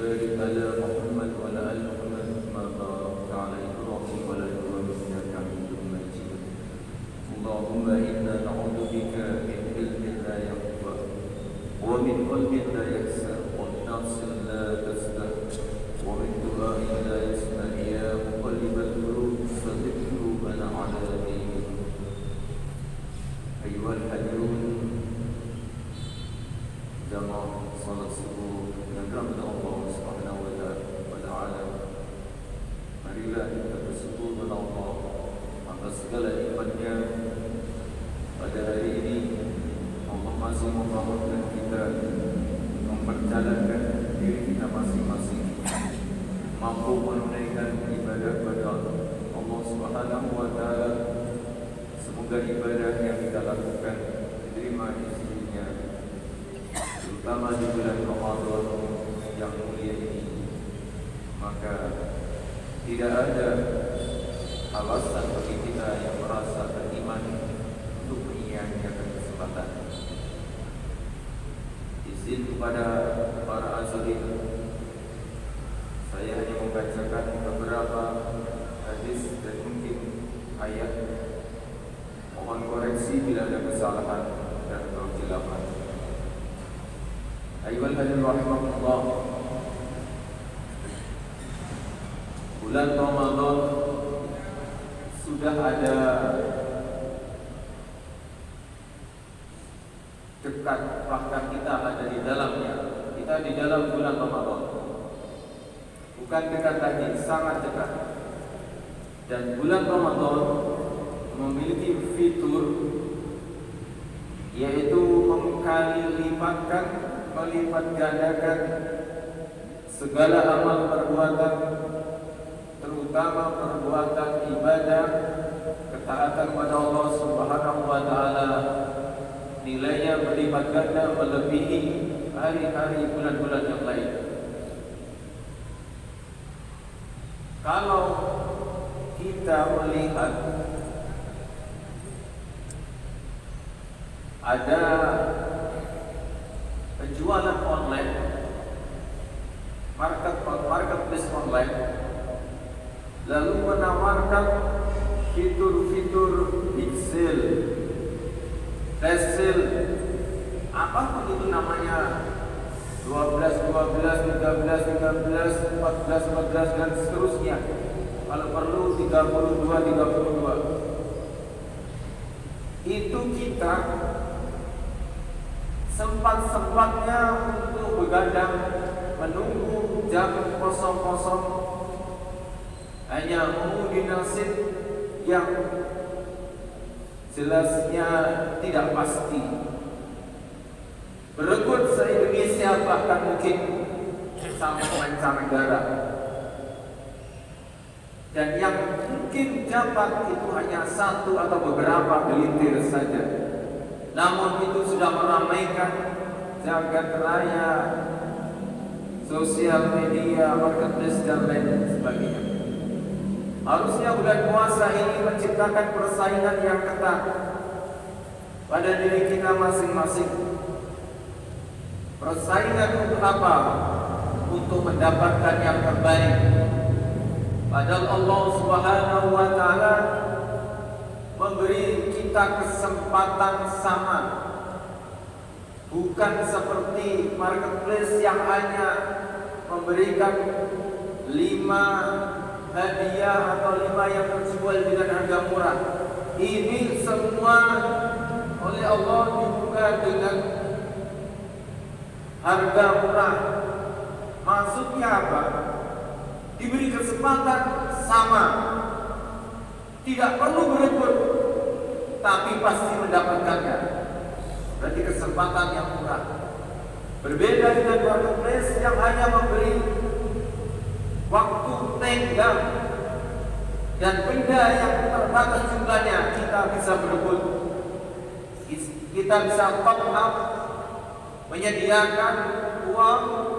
وبارك على محمد وعلى آل محمد كما باركت على إبراهيم وعلى آل إبراهيم إنك حميد مجيد. اللهم إنا نعوذ بك من علم لا ينفع ومن قلب لا يخشع ومن نفس لا تشبع ومن دعاء لا يسمع يا مقلب القلوب ثبت قلوبنا على دينك. أيها الحاضرون jamaah salat subuh yang dirahmati Allah Subhanahu wa taala. Marilah kita bersyukur kepada Allah atas segala nikmat-Nya. Pada hari ini Allah masih membangunkan kita, memperjalankan diri kita masing-masing mampu menunaikan ibadah kepada Allah Subhanahu wa taala. Semoga ibadah yang kita lakukan diterima di sisinya, terutama di bulan Ramadan yang mulia ini. Maka tidak ada alasan bagi kita yang merasa beriman untuk menyia-nyiakan kesempatan. Izin kepada para hadirin, saya hanya membacakan beberapa hadis dan mungkin ayat. Mohon koreksi bila ada kesalahan dan kekeliruan. Ayyuhal hadirin rahimakumullah. Bulan Ramadan sudah ada dekat, bahkan kita ada di dalamnya. Kita di dalam bulan Ramadan. Bukan dekat lagi, sangat dekat. Dan bulan Ramadan memiliki fitur yaitu melipat gandakan segala amal perbuatan, terutama perbuatan ibadah, ketaatan kepada Allah Subhanahu wa taala. Nilainya berlipat ganda melebihi hari-hari bulan-bulan yang lain. Kalau kita melihat ada penjualan online, marketplace online, lalu menawarkan fitur-fitur big sale, flash sale, apapun itu namanya, 12, 13, 14 dan seterusnya. Kalau perlu 32. Itu kita sempat-sempatnya untuk begadang menunggu jam kosong-kosong, hanya mengundi nasib yang jelasnya tidak pasti, berebut se-Indonesia bahkan mungkin sampai mancanegara. Dan yang mungkin dapat itu hanya satu atau beberapa gelintir saja. Namun itu sudah meramaikan jagat raya, sosial media, marketplace dan lain sebagainya. Harusnya bulan puasa ini menciptakan persaingan yang ketat pada diri kita masing-masing. Persaingan untuk apa? Untuk mendapatkan yang terbaik. Padahal Allah Subhanahu wa taala memberi kita kesempatan sama. Bukan seperti marketplace yang hanya memberikan 5 hadiah atau 5 yang terjual dengan harga murah. Ini semua oleh Allah dibuka dengan harga murah. Maksudnya apa? Diberi kesempatan sama, tidak perlu berebut, tapi pasti mendapatkannya. Berarti kesempatan yang murah. Berbeda dengan marketplace yang hanya memberi waktu tenggang dan benda yang terbatas jumlahnya. Kita bisa berebut, kita bisa top up, menyediakan uang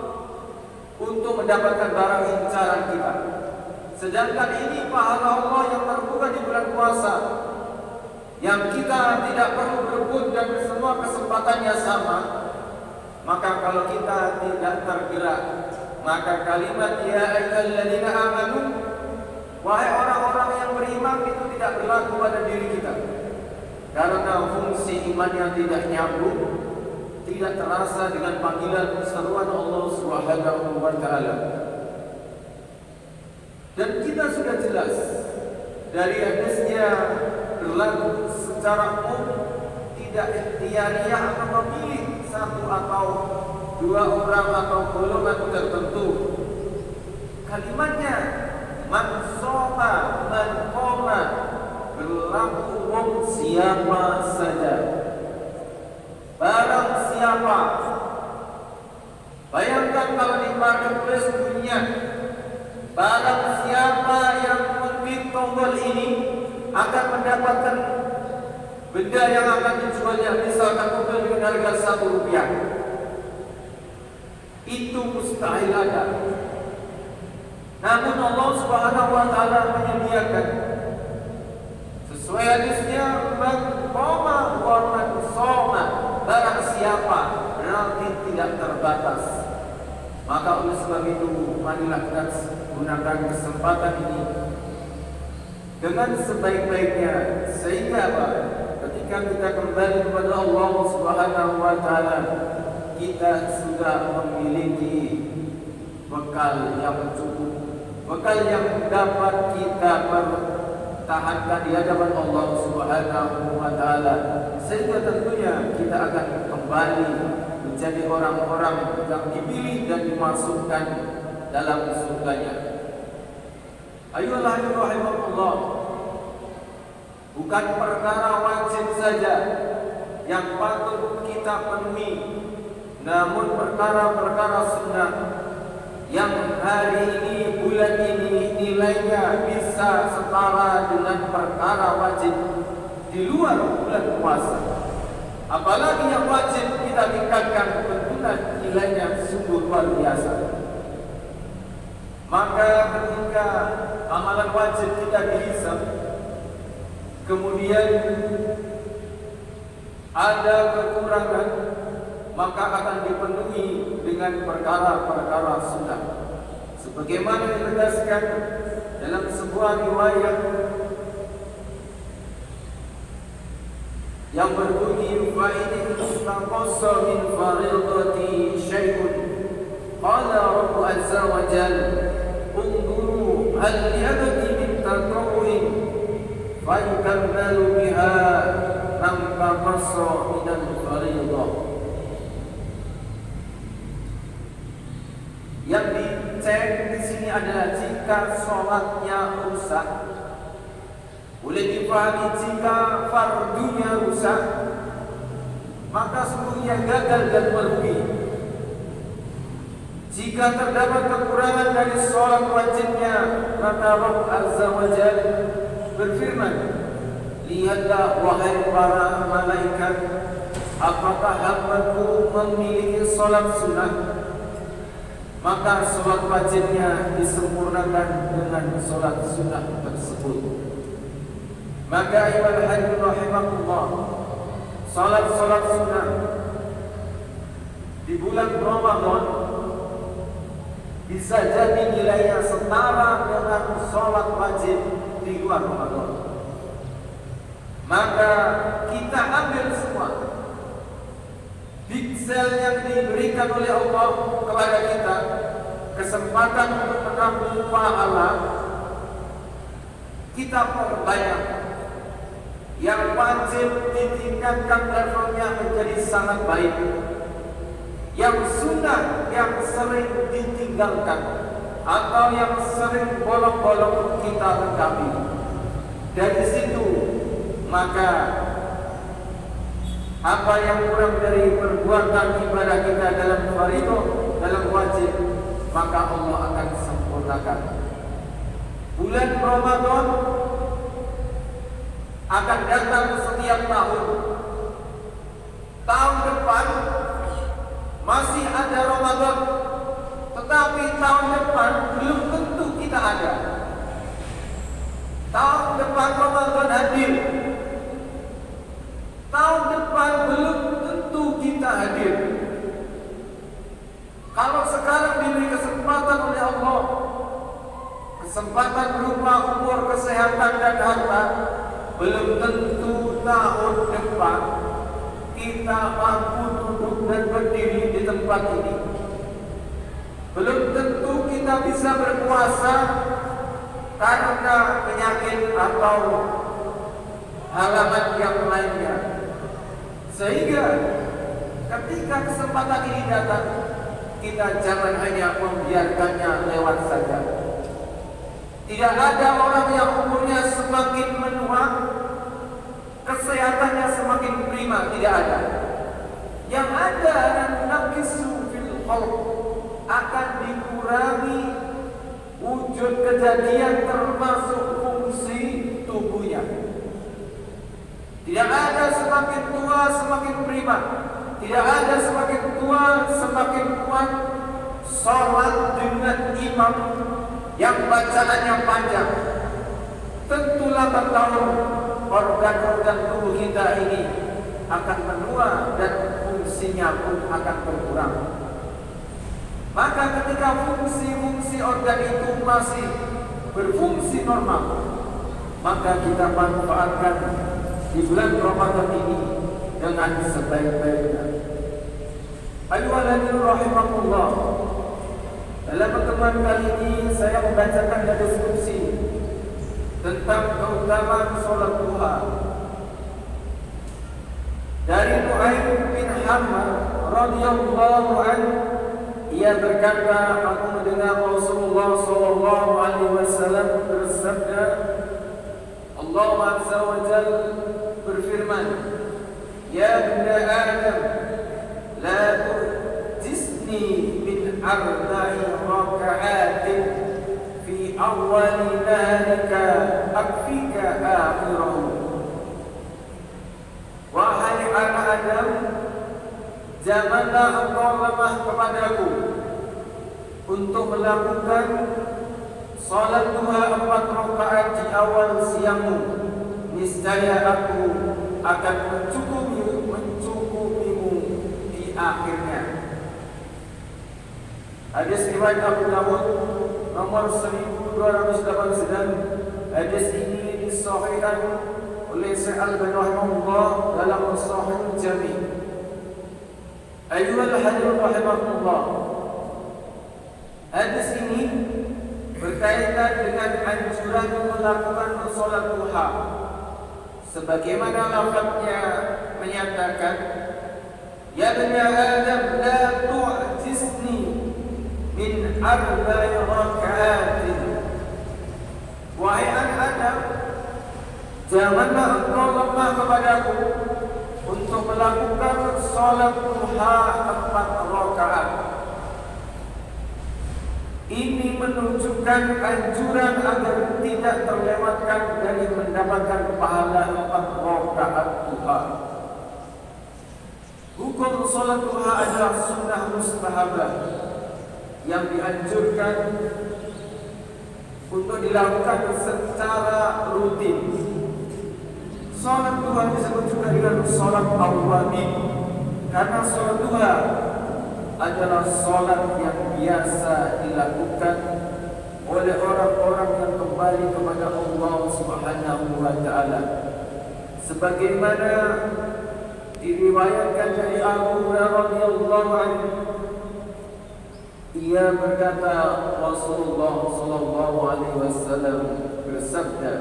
untuk mendapatkan barang incaran kita. Sedangkan ini pahala Allah yang terbuka di bulan puasa, yang kita tidak perlu berebut dan semua kesempatannya sama. Maka kalau kita tidak tergerak Maka kalimat ya ayyuhalladzina amanu, wahai orang-orang yang beriman, itu tidak berlaku pada diri kita, karena fungsi iman yang tidak nyambung, tidak terasa dengan panggilan seruan Allah Subhanahu wa taala. Dan kita sudah jelas dari hadisnya berlaku secara umum, tidak ikhtiyariyah atau memilih satu atau dua orang atau golongan tertentu. Kalimatnya man shoma man qoma, berlaku umum siapa saja. Barang siapa, bayangkan kalau di marketplace dunia, barang siapa yang mengetik tombol ini akan mendapatkan benda yang akan dijualnya, misalkan mobil dengan harga Rp1. Itu mustahil ada. Namun Allah Subhanahu wa taala menyediakan sesuai hadisnya, man qama wa man shoma, barang siapa, berarti tidak terbatas. Maka oleh sebab itu, marilah kita gunakan kesempatan ini dengan sebaik-baiknya, sehingga apa? Ketika kita kembali kepada Allah Subhanahu wa taala, kita sudah memiliki bekal yang cukup, bekal yang dapat kita pertahankan di hadapan Allah Subhanahu wa taala, sehingga tentunya kita akan kembali menjadi orang-orang yang dipilih dan dimasukkan dalam surganya. Ayolah rahimahullah, bukan perkara wajib saja yang patut kita penuhi, namun perkara-perkara sunnah yang hari ini, bulan ini nilainya bisa setara dengan perkara wajib di luar bulan puasa. Apalagi yang wajib kita tingkatkan, tentunya nilainya sungguh luar biasa. Maka ketika amalan wajib kita dihisab, kemudian ada kekurangan, maka akan dipenuhi dengan perkara-perkara sunnah. Sebagaimana ditegaskan dalam sebuah riwayat yang berbunyi, fa'idin istaqassa min faridati syai'un qala Rabbu azza wa jalla unduru hal li'abdi min tatawu'in fayukammalu biha man taqassa minal faridah. Yang dicek di sini adalah jika sholatnya rusak, boleh dipahami jika fardunya rusak, maka sungguhnya gagal dan merugi. Jika terdapat kekurangan dari sholat wajibnya, maka Rabb Azza wa Jalla berfirman, lihatlah wahai para malaikat, apakah hambaku memiliki sholat sunnah, maka sholat wajibnya disempurnakan dengan sholat sunnah tersebut. Maka ayyuhal hadirin rahimakumullah, salat-salat sunnah di bulan Ramadan bisa jadi nilainya setara dengan salat wajib di luar Ramadan. Maka kita ambil semua piksel yang diberikan oleh Allah kepada kita, kesempatan untuk menabung pahala, kita perbanyak. Yang wajib ditingkatkan levelnya menjadi sangat baik, yang sunnah yang sering ditinggalkan atau yang sering bolong-bolong kita lengkapi. Dari situ maka apa yang kurang dari perbuatan ibadah kita dalam fardhu, dalam wajib, maka Allah akan sempurnakan. Bulan Ramadan akan datang setiap tahun. Tahun depan masih ada Ramadan, tetapi tahun depan belum tentu kita ada. Tahun depan Ramadan hadir, tahun depan belum tentu kita hadir. Kalau sekarang diberi kesempatan kesempatan berupa umur, kesehatan dan harta, belum tentu tahun depan kita mampu duduk dan berdiri di tempat ini. Belum tentu kita bisa berpuasa karena penyakit atau halangan yang lainnya. Sehingga ketika kesempatan ini datang, kita jangan hanya membiarkannya lewat saja. Tidak ada orang yang umurnya semakin menua, kesehatannya semakin prima, tidak ada. Yang ada naqisu fil khalq, akan dikurangi wujud kejadian termasuk fungsi tubuhnya. Tidak ada semakin tua semakin prima, tidak ada semakin tua semakin kuat salat dengan imam yang bacaannya panjang. Tentu lambat laun organ-organ tubuh kita ini akan menua dan fungsinya pun akan berkurang. Maka ketika fungsi-fungsi organ itu masih berfungsi normal, maka kita manfaatkan di bulan Ramadan ini dengan sebaik-baiknya. Ayyuhalladzina rahimakumullah. Dalam pertemuan kali ini saya membacakan diskusi tentang keutamaan sholat duha. Dari Nu'aim bin Hammad radhiyallahu anhu, ia berkata, aku mendengar Rasulullah sallallahu alaihi wasallam bersabda, Allah Azza wa Jalla berfirman, Ya bani Adam, la tujisni min arba'i raka'atin fi awwali naharika akfika akhirahu. Wahai anak Adam, janganlah engkau lemah kepadaku untuk melakukan salat duha 4 rakaat di awal siangmu. Niscaya aku akan mencukupimu di akhirnya. Hadis riwayat Abu Dawud nomor 1289. Hadis ini disahihkan oleh Syekh Al-Albani rahimahullah dalam Sahih Jami'. Ayyuhal hadirin rahimakumullah. Hadis ini berkaitan dengan anjuran melakukan salat duha. Sebagaimana lafaznya menyatakan, Ya bani Adam, la tu'jisni min arba'i raka'atin. Wahai anak Adam, janganlah engkau lemah kepadaku untuk melakukan salat duha 4 rakaat. Ini menunjukkan anjuran agar tidak terlewatkan dari mendapatkan pahala 4 rakaat duha. Hukum salat duha adalah sunnah mustahabah yang dianjurkan untuk dilakukan secara rutin. Salat duha disebut juga dengan salat awwabin, karena salat duha adalah salat yang biasa dilakukan oleh orang-orang yang kembali kepada Allah Subhanahu wa taala. Sebagaimana diriwayatkan dari Abu Hurairah radhiyallahu anhu, ia berkata, Rasulullah sallallahu alaihi wasallam bersabda,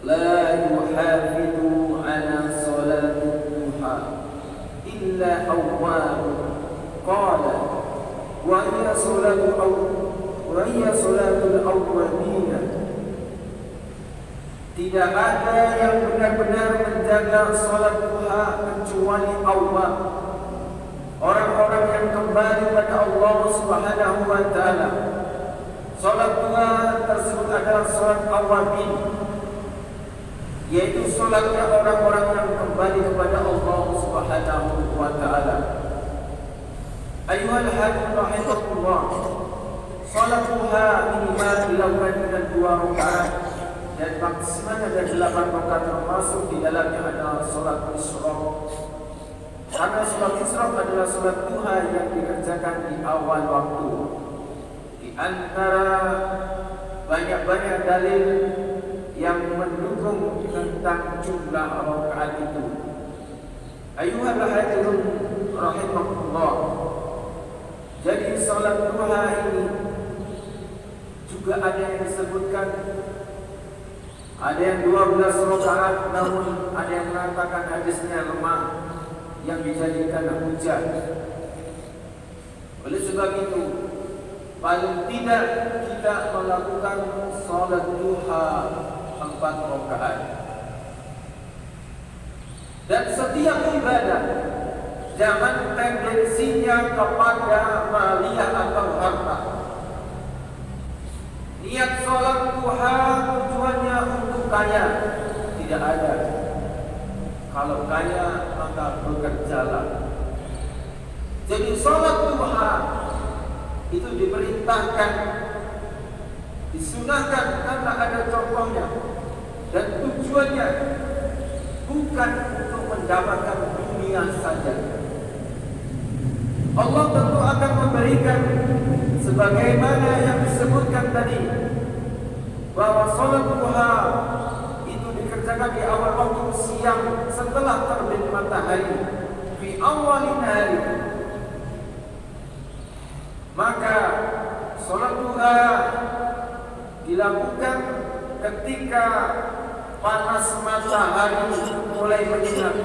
La yuhafidhu ala salatul duha illa awwab. Qala wa hiya salatul awwabin. Tidak ada yang benar-benar menjaga salat duha kecuali awwab, orang-orang yang kembali kepada Allah Subhanahu wa taala. Salat duha tersebut adalah salat awwabin, yaitu salatnya orang-orang yang kembali kepada Allah Subhanahu wa taala. Ayyuhal hadirin rahimakumullah. Salat duha minimal dilakukan dengan 2 rakaat dan maksimal ada 8 rakaat, termasuk di dalamnya ada salat isyraq. Karena salat isyraq adalah salat duha yang dikerjakan di awal waktu. Di antara banyak-banyak dalil yang mendukung tentang jumlah rakaat itu. Ayuhal hadirin rahimakumullah. Jadi salat duha ini juga ada yang disebutkan ada yang 12 rakaat, namun ada yang mengatakan hadisnya lemah yang dijadikan hujah. Oleh sebab itu, paling tidak kita melakukan salat duha 4 rakaat. Dan setiap ibadah jangan tendensinya kepada maliyah atau harta. Niat salat duha tujuannya untuk kaya, tidak ada. Kalau kaya maka bekerjalah. Jadi salat duha itu diperintahkan, disunahkan karena ada contohnya, dan tujuannya bukan untuk mendapatkan dunia saja. Allah tentu akan memberikan sebagaimana yang disebutkan tadi, bahwa salat duha itu dikerjakan di awal waktu siang setelah terbit matahari, fi awalin hari. Maka salat duha dilakukan ketika panas matahari mulai menyinar,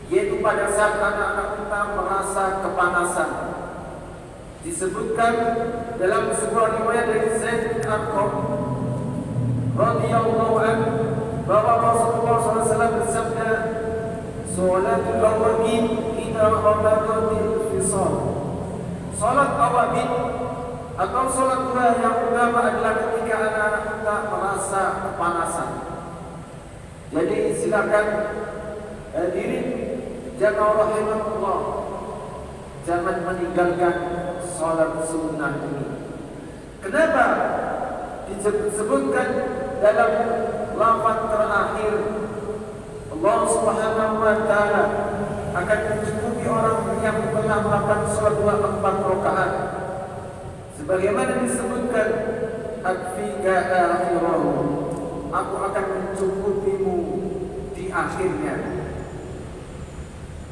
yaitu pada saat anak-anak kita merasa kepanasan. Disebutkan dalam sebuah riwayat dari Zaid bin Arqam radhiyallahu anhu bahwa Rasulullah SAW bersabda, "Sholatul awabin idza qadatil fisal." Salat awabin atau salat duha yang utama adalah ketika anak-anak kita merasa kepanasan. Jadi silakan hadirin jamaah rahimahullah, jangan meninggalkan salat sunnah ini. Kenapa disebutkan dalam lafaz terakhir Allah Subhanahu wa taala akan mencukupi orang yang telah melakukan salat duha 4 rakaat, sebagaimana disebutkan akfika akhirahu, aku akan mencukupimu di akhirnya.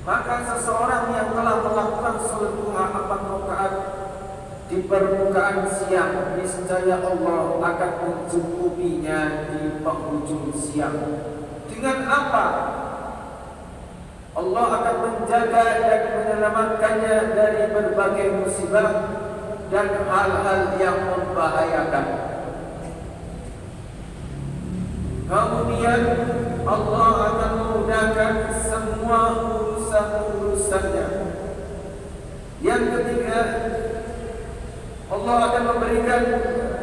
Maka seseorang yang telah melakukan salat duha 4 rakaat di permukaan siang, niscaya Allah akan mencukupinya di penghujung siang. Dengan apa? Allah akan menjaga dan menyelamatkannya dari berbagai musibah dan hal-hal yang membahayakan. Kemudian Allah akan memudahkan semua urusan-urusannya. Yang ketiga, Allah akan memberikan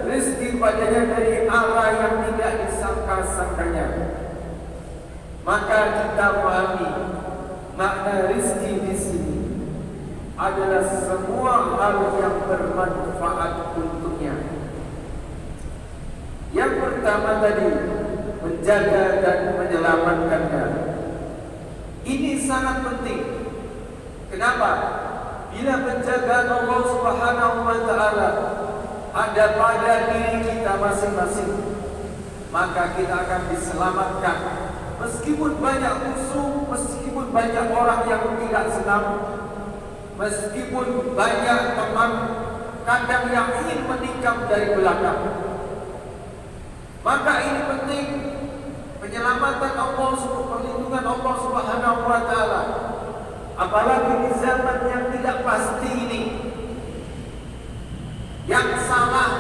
rezeki padanya dari arah yang tidak disangka-sangkanya. Maka kita pahami makna rezeki di sini adalah semua hal yang bermanfaat untuknya. Yang pertama tadi, menjaga dan menyelamatkannya. Ini sangat penting. Kenapa? Bila penjagaan Allah Subhanahu wa taala ada pada diri kita masing-masing, maka kita akan diselamatkan. Meskipun banyak musuh, meskipun banyak orang yang tidak senang, meskipun banyak teman kadang yang ingin menikam dari belakang, maka ini penting, penyelamatan Allah, perlindungan Allah Subhanahu wa taala. Apalagi di zaman yang tidak pasti ini, yang salah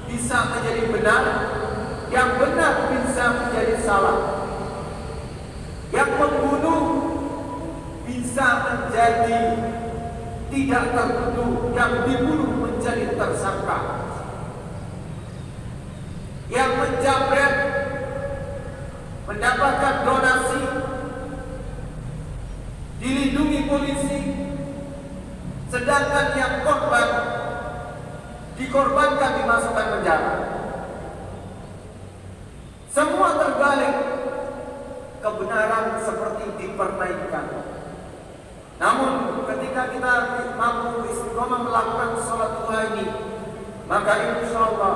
bisa menjadi benar, yang benar bisa menjadi salah, yang membunuh bisa menjadi tidak tertuduh, yang dibunuh menjadi tersangka, yang menjamret mendapatkan donasi dilindungi polisi, sedangkan yang korban dikorbankan dimasukkan penjara. Semua terbalik, kebenaran seperti dipermainkan. Namun ketika kita mampu istiqomah melakukan sholat duha ini, maka insya Allah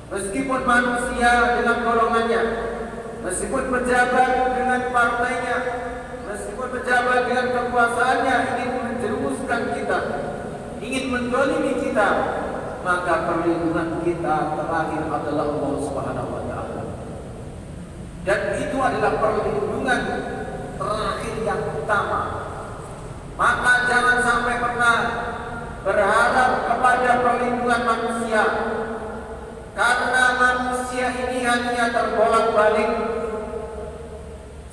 meskipun manusia dengan golongannya, meskipun pejabat dengan partainya, meskipun pejabat dengan kekuasaannya ingin menjerumuskan kita, ingin mendolimi kita, maka perlindungan kita terakhir adalah Allah Subhanahu wa Ta'ala. Dan itu adalah perlindungan terakhir yang utama. Maka jangan sampai pernah berharap kepada perlindungan manusia, karena manusia ini hanya terbolak-balik.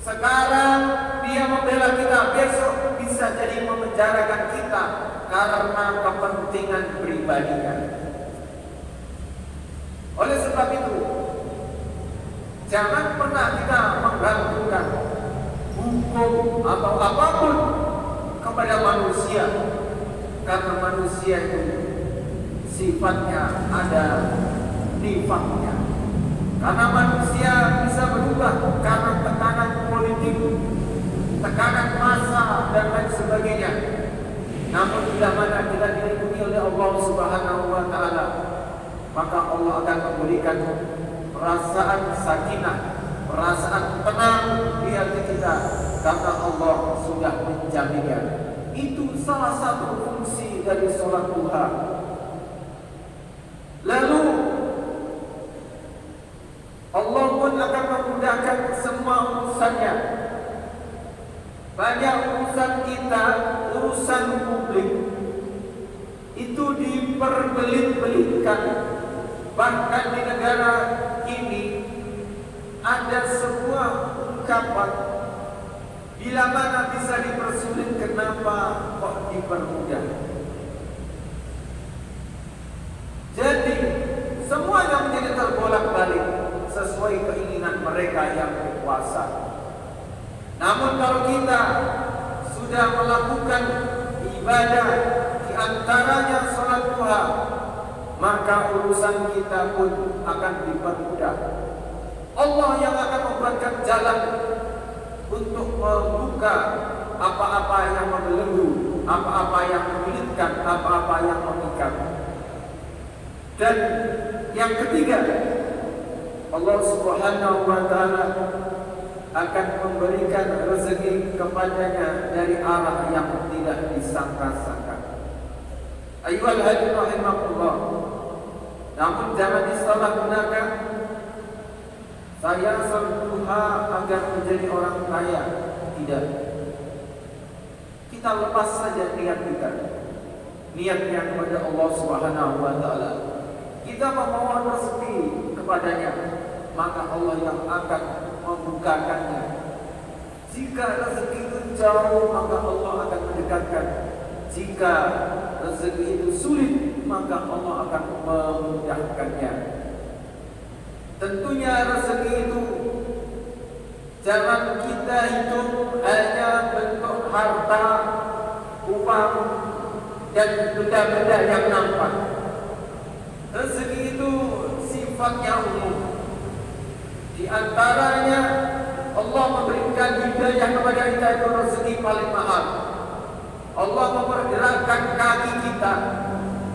Sekarang dia membela kita, besok bisa jadi memenjarakan kita karena kepentingan pribadinya. Oleh sebab itu, jangan pernah kita menggantungkan hukum atau apapun kepada manusia, karena manusia itu sifatnya ada nifaknya. Karena manusia bisa berubah karena tekanan politik, tekanan massa dan lain sebagainya. Namun bila mana kita dilindungi oleh Allah Subhanahu wa Ta'ala, maka Allah akan memberikan perasaan sakinah, perasaan tenang di hati kita, karena Allah sudah menjaminnya. Itu salah satu fungsi dari sholat duha. Lalu Allah pun akan memudahkan semua urusannya. Banyak urusan kita, urusan publik, itu diperbelit-belitkan. Bahkan di negara ini ada sebuah ungkapan, bila mana bisa dipersulit, kenapa kok dipermudah? Jadi semuanya menjadi terbolak-balik sesuai keinginan mereka yang berkuasa. Namun kalau kita sudah melakukan ibadah, di antaranya sholat duha, maka urusan kita pun akan dipermudah. Allah yang akan membuatkan jalan untuk membuka apa-apa yang membelenggu, apa-apa yang menyulitkan, apa-apa yang mengikat. Dan yang ketiga, Allah Subhanahu wa Ta'ala akan memberikan rezeki kepadanya dari arah yang tidak disangka-sangka. Ayyuhal hadirin rahimakumullah. Namun jangan disalahgunakan. Saya berdoa agar menjadi orang kaya. Tidak. Kita lepas saja niat kita. Niatnya kepada Allah Subhanahu wa Ta'ala. Kita memohon rezeki kepadanya, maka Allah yang akan membukakannya. Jika rezeki itu jauh, maka Allah akan mendekatkan. Jika rezeki itu sulit, maka Allah akan memudahkannya. Tentunya rezeki itu jangan kita hitung hanya bentuk harta, uang, dan benda-benda yang nampak. Rezeki itu sifatnya umum. Di antaranya Allah memberikan hidayah kepada kita, itu rezeki paling mahal. Allah mempergerakkan kaki kita,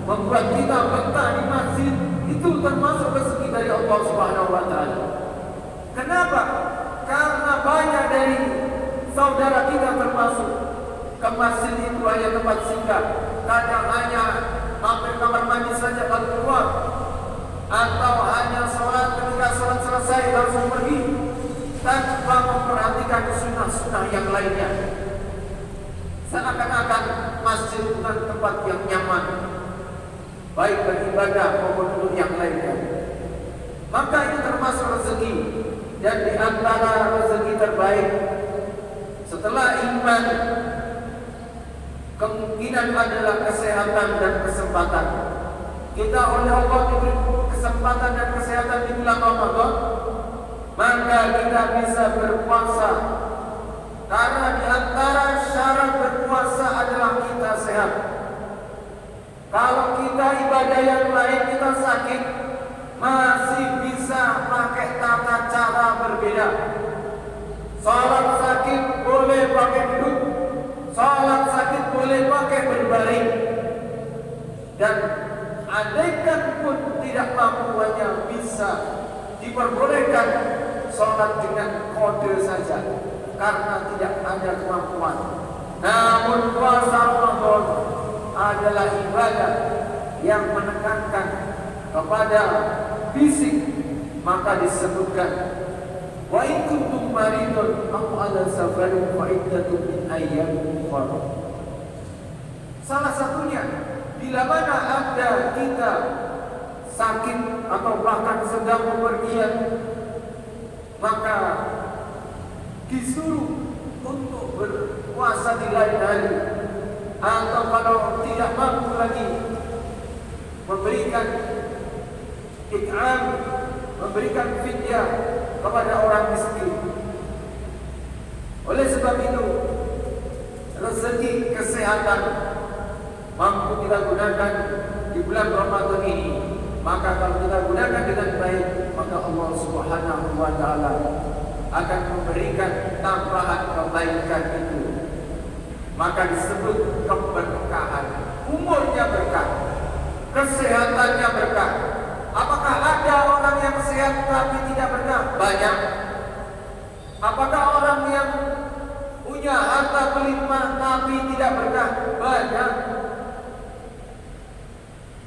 membuat kita betah di masjid, itu termasuk rezeki dari Allah Subhanahu wa Ta'ala. Kenapa? Karena banyak dari saudara kita termasuk ke masjid itu hanya tempat singgah, kadang hanya mampir kamar mandi saja lalu keluar, atau hanya sholat, ketika sholat selesai langsung pergi tanpa memperhatikan sunnah-sunnah yang lainnya. Seakan-akan masjid bukan tempat yang nyaman, baik beribadah maupun untuk yang lainnya. Maka ini termasuk rezeki, dan di antara rezeki terbaik setelah iman, kemungkinan adalah kesehatan dan kesempatan. Kita oleh Allah diberi kesempatan dan kesehatan di bulan Ramadan, maka kita bisa berpuasa. Karena di antara syarat berpuasa adalah kita sehat. Kalau kita ibadah yang lain, kita sakit, masih bisa pakai tata cara berbeda. Salat sakit boleh pakai duduk, salat sakit boleh pakai berbaring. Dan andaikan pun tidak mampu hanya bisa diperbolehkan sholat dengan kode saja karena tidak ada kemampuan. Namun puasa Ramadan adalah ibadah yang menekankan kepada fisik, maka disebutkan wa in kuntum maridun aw ala safarin fa iddatun min ayyamin ukhra. Salah satunya bila mana ada kita sakit atau bahkan sedang bepergian, maka disuruh untuk berpuasa di lain hari, atau kalau tidak mampu lagi memberikan ikram, memberikan fidyah kepada orang miskin. Oleh sebab itu, rezeki kesehatan mampu kita gunakan di bulan Ramadan ini, maka kalau kita gunakan dengan baik, maka Allah Subhanahu wa taala akan memberikan tambahan kebaikan itu. Maka disebut keberkahan. Umurnya berkah, kesehatannya berkah. Apakah ada orang yang sehat tapi tidak berkah? Banyak. Apakah orang yang punya harta berlimpah tapi tidak berkah? Banyak.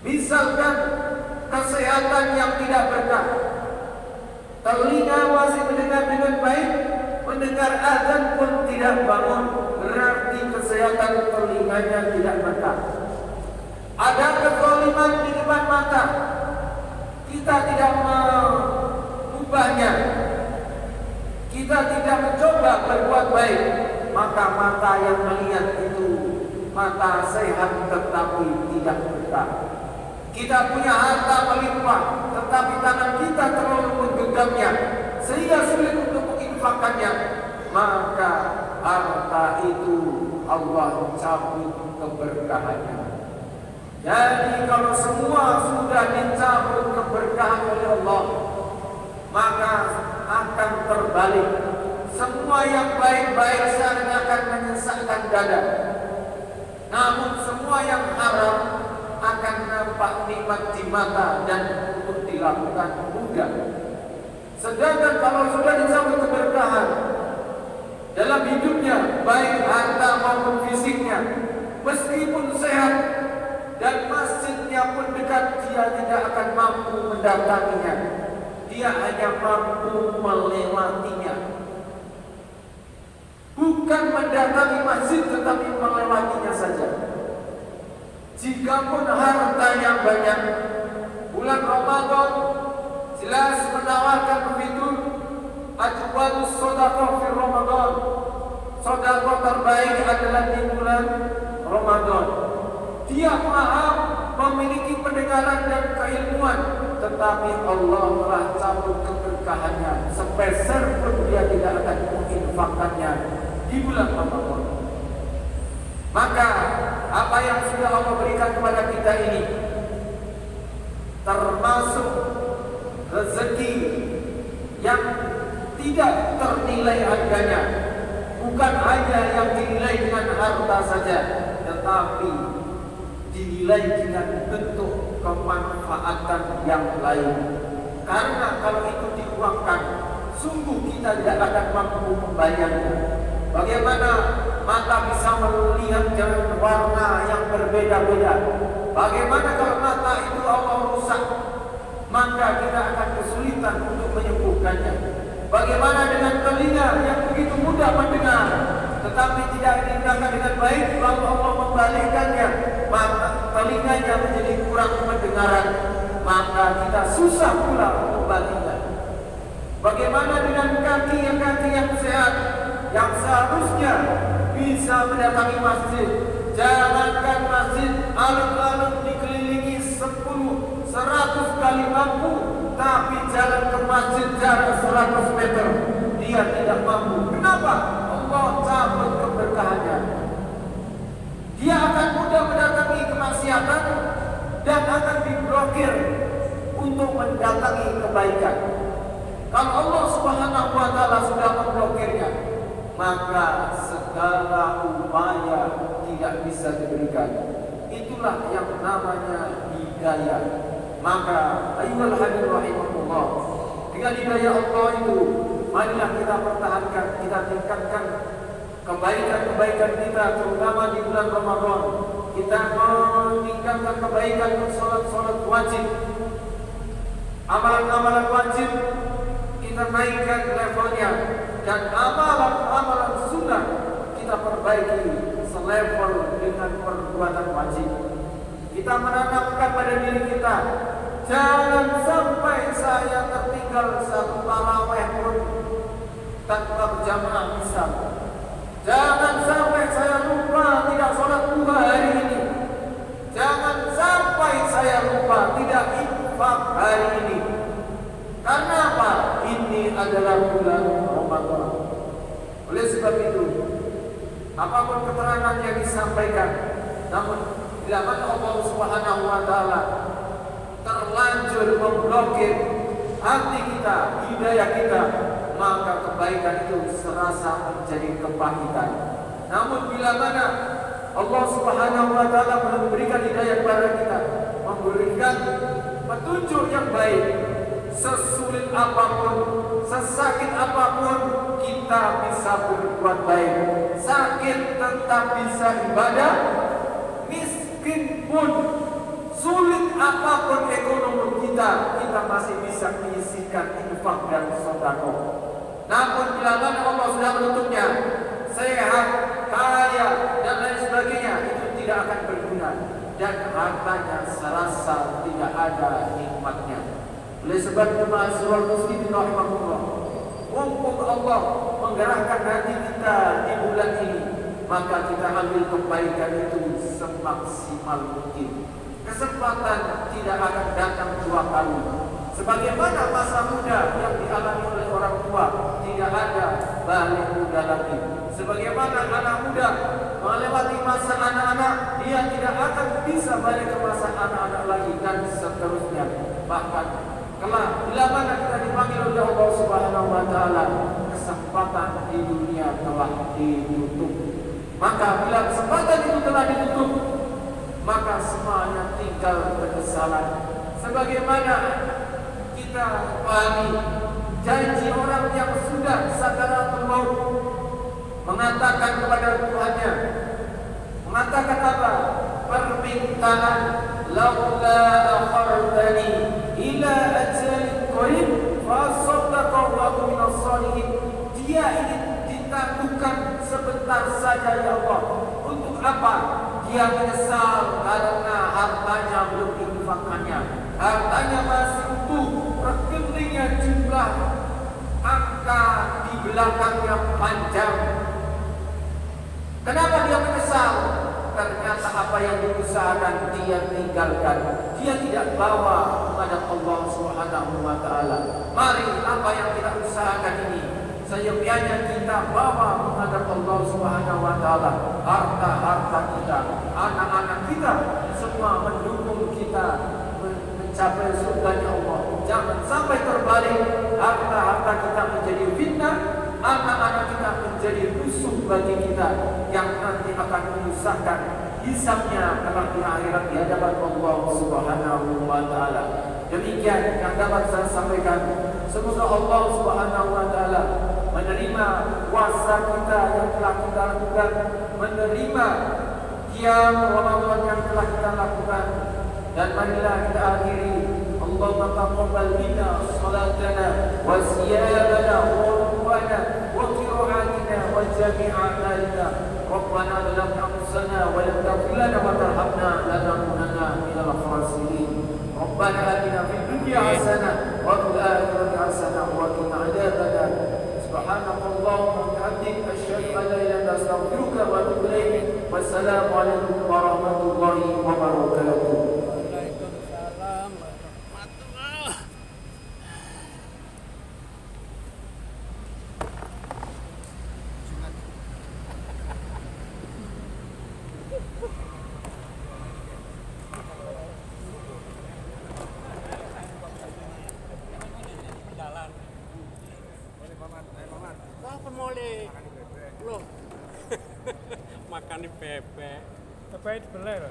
Misalkan kesehatan yang tidak berkah, telinga masih mendengar dengan baik, mendengar azan pun tidak bangun, berarti kesehatan telinganya tidak berkah. Ada kezaliman di depan mata, kita tidak mengubahnya, kita tidak mencoba berbuat baik, maka mata yang melihat itu mata sehat tetapi tidak berkah. Kita punya harta melimpah, tetapi tangan kita terlalu menggenggamnya sehingga sulit untuk menginfakkannya, maka harta itu Allah cabut keberkahannya. Jadi kalau semua sudah dicabut keberkahan oleh Allah, maka akan terbalik. Semua yang baik-baik saja akan menyesakkan dada, namun semua yang haram akan nampak nikmat di mata dan untuk dilakukan mudah. Sedangkan kalau sudah dicabut keberkahan dalam hidupnya, baik harta maupun fisiknya, meskipun sehat dan masjidnya pun dekat, dia tidak akan mampu mendatanginya. Dia hanya mampu melewatinya. Bukan mendatangi masjid, tetapi melewatinya saja. Jikapun hartanya banyak, bulan Ramadan jelas menawarkan begitu, ajwadus shadaqah fi Ramadan. Sedekah terbaik adalah di bulan Ramadan. Dia paham, memiliki pendengaran dan keilmuan, tetapi Allah telah cabut keberkahannya. Sepeser pun dia tidak akan menginfakkannya di bulan Ramadan. Maka apa yang sudah Allah berikan kepada kita ini termasuk rezeki yang tidak ternilai harganya. Bukan hanya yang dinilai dengan harta saja, tetapi dinilai dengan bentuk kemanfaatan yang lain. Karena kalau itu diuangkan, sungguh kita tidak akan mampu membayarnya. Bagaimana mata bisa melihat dengan warna yang berbeda-beda? Bagaimana kalau mata itu Allah rusak, maka kita akan kesulitan untuk menyembuhkannya. Bagaimana dengan telinga yang begitu mudah mendengar, tetapi tidak digunakan dengan baik, lalu Allah membalikkannya, maka telinganya menjadi kurang pendengaran, maka kita susah pula mengobatinya. Bagaimana dengan kaki yang sehat, yang seharusnya bisa mendatangi masjid? Jangankan masjid, alun-alun dikelilingi 10-100 kali mampu, tapi jalan ke masjid jarak 100 meter dia tidak mampu. Kenapa? Allah cabut keberkahannya. Dia akan mudah mendatangi kemaksiatan dan akan diblokir untuk mendatangi kebaikan. Kalau Allah Subhanahu wa taala sudah memblokirnya, maka segala upaya tidak bisa diberikan. Itulah yang namanya hidayah. Maka ayyuhal hadirin rahimakumullah, dengan hidayah Allah itu marilah kita pertahankan, kita tingkatkan kebaikan-kebaikan kita, terutama di bulan Ramadan. Kita meningkatkan kebaikan salat-salat wajib, amalan-amalan wajib kita naikkan levelnya, dan amalan-amalan sunnah kita perbaiki selevel dengan perbuatan wajib. Kita menanamkan pada diri kita, jangan sampai saya tertinggal satu tarawih pun tanpa berjamaah misal. Jangan sampai saya lupa tidak sholat duha hari ini. Jangan sampai saya lupa tidak infak hari ini. Karena apa? Ini adalah bulan Ramadan. Oleh sebab itu, apapun keterangan yang disampaikan, namun bila mana Allah Subhanahu wa taala terlanjur memblokir hati kita, hidayah kita, maka kebaikan itu serasa menjadi kepahitan. Namun bila mana Allah Subhanahu wa taala memberikan hidayah kepada kita, memberikan petunjuk yang baik, sesulit apapun, sesakit apapun, kita bisa berbuat baik. Sakit tetap bisa ibadah, miskin pun, sulit apapun ekonomi kita, kita masih bisa menyisihkan infak dan sedekah. Namun bila mana Allah sudah menutupnya, sehat, kaya dan lain sebagainya, itu tidak akan berguna dan hartanya serasa tidak ada nikmatnya. Oleh sebab itu ma'asyiral muslimin rahimahullah, mumpung Allah menggerakkan hati kita di bulan ini, maka kita ambil kebaikan itu semaksimal mungkin. Kesempatan tidak akan datang dua kali. Sebagaimana masa muda yang dialami oleh orang tua, tidak ada balik muda lagi. Sebagaimana anak muda melewati masa anak-anak, dia tidak akan bisa balik ke masa anak-anak lagi, dan seterusnya. Bahkan kelak bila mana kita dipanggil oleh Allah Subhanahu wa taala, kesempatan di dunia telah ditutup. Maka bila kesempatan itu telah ditutup, maka semuanya tinggal penyesalan. Sebagaimana kita pahami janji orang yang sudah sakaratul maut, mengatakan kepada Tuhannya, mengatakan apa? Permintaan, laula akhartani ila ajalin qarib fa asaddaqa wa akun minas shalihin. Dia ingin ditangguhkan sebentar saja ya Allah. Untuk apa? Dia menyesal karena hartanya belum diinfakkannya. Hartanya masih utuh, rekeningnya jumlah angka di belakangnya panjang. Kenapa dia menyesal? Ternyata apa yang diusahakan dia tinggalkan. Dia tidak bawa kepada Allah Subhanahu wa taala. Mari apa yang kita usahakan ini seyogyanya kita bawa menghadap Allah Subhanahu wa taala. Harta-harta kita, anak-anak kita, semua mendukung kita mencapai surganya Allah. Jangan sampai terbalik, harta-harta kita menjadi fitnah, anak-anak kita menjadi musuh bagi kita yang nanti akan menyusahkan hisabnya kelak di akhirat di hadapan Allah Subhanahu wa taala. Demikian yang dapat saya sampaikan. Semoga Allah Subhanahu wa taala menerima puasa kita yang telah kita lakukan, menerima qiyam Ramadan yang telah kita lakukan, dan marilah kita akhiri. Allahumma taqabbal minna salatana wa siyamana wa ruku'ana wa qira'atina wa jami'a a'malina. Rabbana zalamna anfusana wa lam taghfir lana wa tarhamna lanakunanna minal khasirin. Rabbana atina fid dunya hasanah wa fil akhirati hasanah wa qina adzabannar. Subhanakallahumma wa bihamdika asyhadu an la ilaha illa anta astaghfiruka wa atubu ilaik. Wassalamu alaikum warahmatullahi wabarakatuh. Makan di bebek. Bebek itu beler.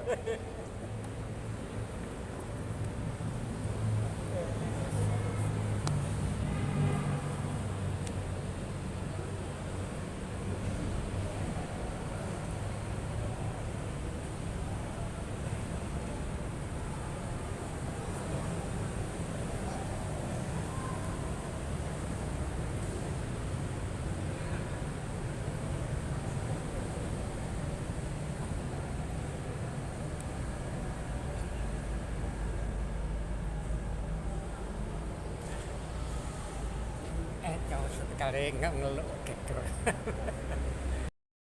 kali nggak ngeluk gitu.